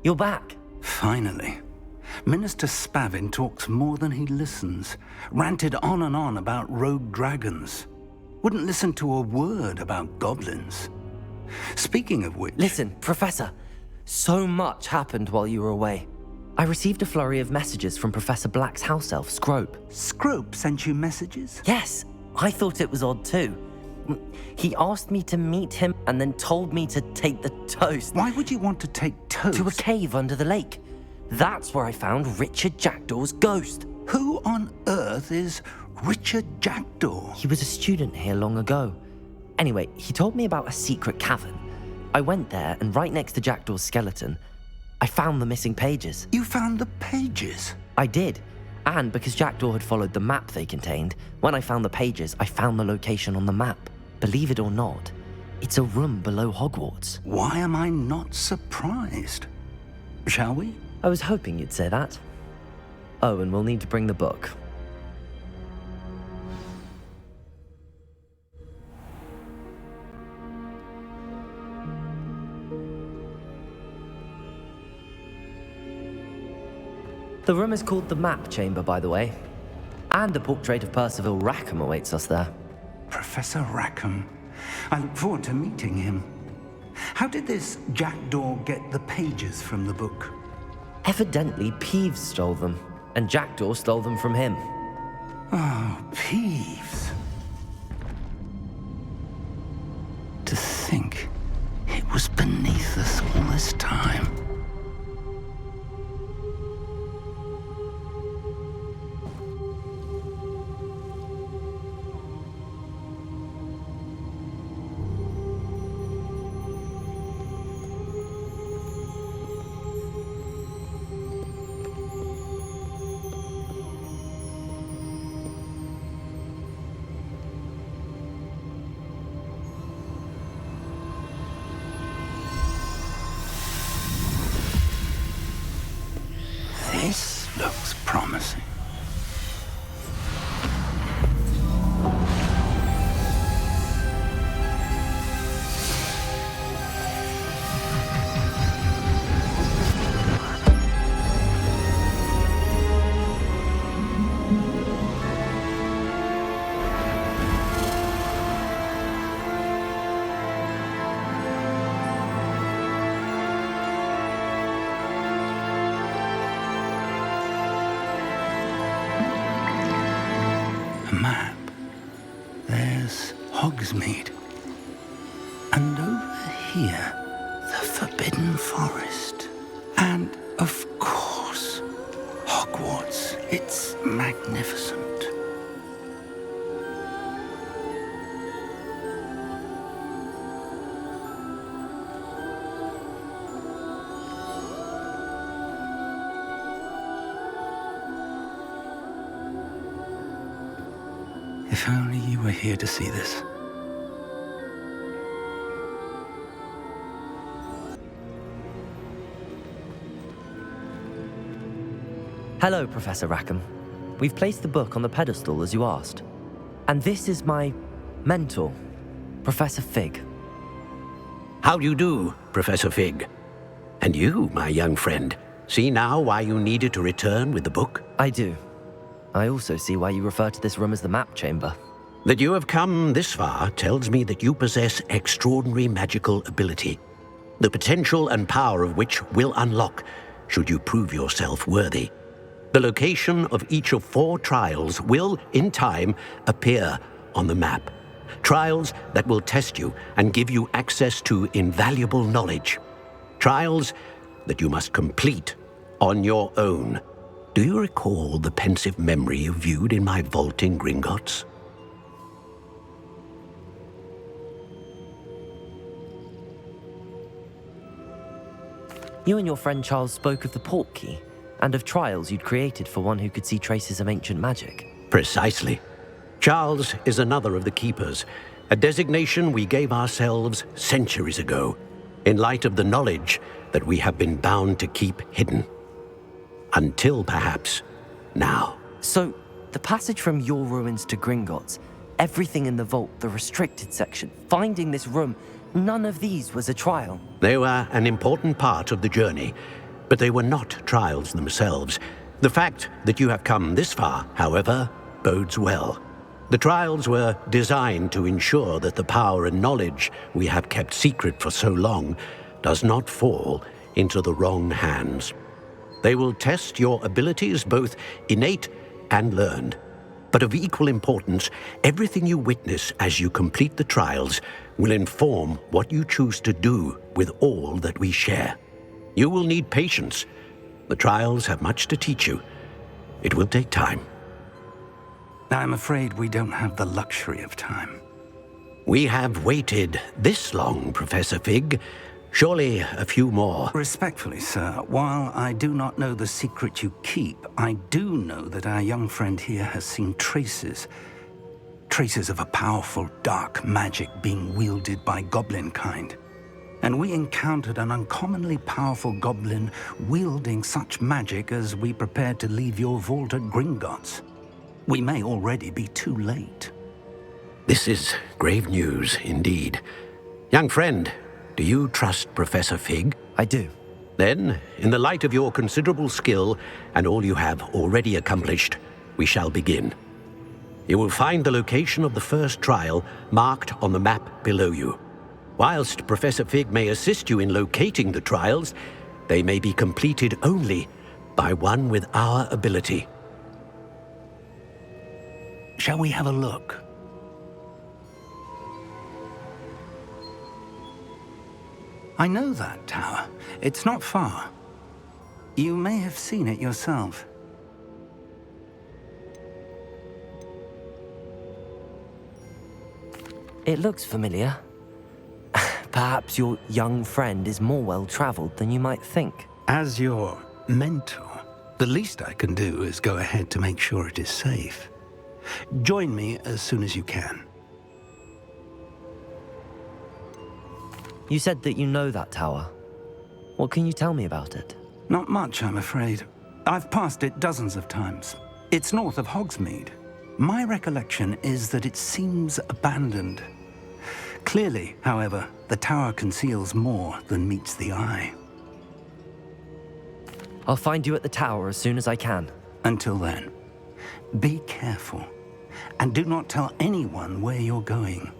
You're back. Finally. Minister Spavin talks more than he listens. Ranted on and on about rogue dragons. Wouldn't listen to a word about goblins. Speaking of which... Listen, Professor. So much happened while you were away. I received a flurry of messages from Professor Black's house elf, Scrope. Scrope sent you messages? Yes, I thought it was odd too. He asked me to meet him and then told me to take the toast. Why would you want to take toast? To a cave under the lake. That's where I found Richard Jackdaw's ghost. Who on earth is Richard Jackdaw? He was a student here long ago. Anyway, he told me about a secret cavern. I went there, and right next to Jackdaw's skeleton, I found the missing pages. You found the pages? I did. And because Jackdaw had followed the map they contained, when I found the pages, I found the location on the map. Believe it or not, it's a room below Hogwarts. Why am I not surprised? Shall we? I was hoping you'd say that. Oh, and we'll need to bring the book. The room is called the Map Chamber, by the way. And a portrait of Percival Rackham awaits us there. Professor Rackham. I look forward to meeting him. How did this Jackdaw get the pages from the book? Evidently, Peeves stole them, and Jackdaw stole them from him. Oh, Peeves. To think it was beneath us all this time. This looks promising. A map. There's Hogsmeade. And over here, the Forbidden Forest. And, of course, Hogwarts. It's magnificent. If only you were here to see this. Hello, Professor Rackham. We've placed the book on the pedestal as you asked. And this is my mentor, Professor Fig. How do you do, Professor Fig? And you, my young friend, see now why you needed to return with the book? I do. I also see why you refer to this room as the Map Chamber. That you have come this far tells me that you possess extraordinary magical ability, the potential and power of which will unlock should you prove yourself worthy. The location of each of 4 trials will, in time, appear on the map. Trials that will test you and give you access to invaluable knowledge. Trials that you must complete on your own. Do you recall the pensive memory you viewed in my vault in Gringotts? You and your friend Charles spoke of the Portkey, and of trials you'd created for one who could see traces of ancient magic. Precisely. Charles is another of the Keepers, a designation we gave ourselves centuries ago, in light of the knowledge that we have been bound to keep hidden. Until, perhaps, now. So, the passage from your ruins to Gringotts, everything in the vault, the restricted section, finding this room, none of these was a trial. They were an important part of the journey, But they were not trials themselves. The fact that you have come this far, however, bodes well. The trials were designed to ensure that the power and knowledge we have kept secret for so long does not fall into the wrong hands. They will test your abilities, both innate and learned. But of equal importance, everything you witness as you complete the trials will inform what you choose to do with all that we share. You will need patience. The trials have much to teach you. It will take time. I'm afraid we don't have the luxury of time. We have waited this long, Professor Fig. Surely a few more. Respectfully, sir, while I do not know the secret you keep, I do know that our young friend here has seen traces of a powerful dark magic being wielded by goblin kind. And we encountered an uncommonly powerful goblin wielding such magic as we prepared to leave your vault at Gringotts. We may already be too late. This is grave news indeed. Young friend, do you trust Professor Fig? I do. Then, in the light of your considerable skill and all you have already accomplished, we shall begin. You will find the location of the first trial marked on the map below you. Whilst Professor Fig may assist you in locating the trials, they may be completed only by one with our ability. Shall we have a look? I know that tower. It's not far. You may have seen it yourself. It looks familiar. Perhaps your young friend is more well-traveled than you might think. As your mentor, the least I can do is go ahead to make sure it is safe. Join me as soon as you can. You said that you know that tower. What can you tell me about it? Not much, I'm afraid. I've passed it dozens of times. It's north of Hogsmeade. My recollection is that it seems abandoned. Clearly, however, the tower conceals more than meets the eye. I'll find you at the tower as soon as I can. Until then, be careful, and do not tell anyone where you're going.